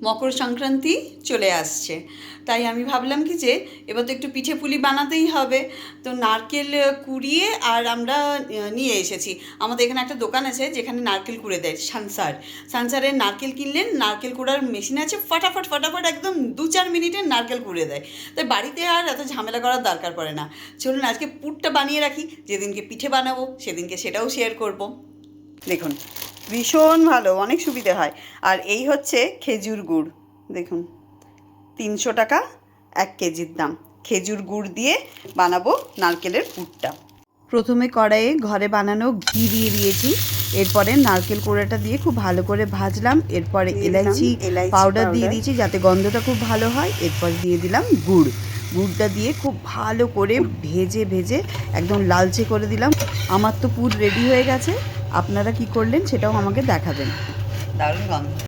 মকর সংক্রান্তি চলে আসছে, তাই আমি ভাবলাম কি যে এবার তো একটু পিঠে পুলি বানাতেই হবে। তো নারকেল কুড়িয়ে আর আমরা নিয়ে এসেছি। আমাদের এখানে একটা দোকান আছে যেখানে নারকেল কুড়ে দেয়, সানসারের নারকেল কিনলেন, নারকেল কুড়ার মেশিন আছে, ফটাফট ফটাফট একদম 2-4 মিনিটে নারকেল কুড়ে দেয়। তাই বাড়িতে আর এত ঝামেলা করার দরকার পড়ে না। চলুন আজকে পুরটা বানিয়ে রাখি, যেদিনকে পিঠে বানাবো সেদিনকে সেটাও শেয়ার করব। দেখুন ভীষণ ভালো, অনেক সুবিধে হয়। আর এই হচ্ছে খেজুর গুড়, দেখুন 300 টাকা 1 কেজির দাম। খেজুর গুড় দিয়ে বানাবো নারকেলের পুরটা। প্রথমে কড়াইয়ে ঘরে বানানো ঘি দিয়ে দিয়েছি, এরপরে নারকেল কোড়াটা দিয়ে খুব ভালো করে ভাজলাম। এরপরে এলাইচি পাউডার দিয়ে দিয়েছি যাতে গন্ধটা খুব ভালো হয়। এরপর দিয়ে দিলাম গুড়টা দিয়ে খুব ভালো করে ভেজে ভেজে একদম লালচে করে দিলাম। আমার তো পুর রেডি হয়ে গেছে, আপনারা কি করলেন সেটাও আমাকে দেখাবেন। দারুণ গন্ধ।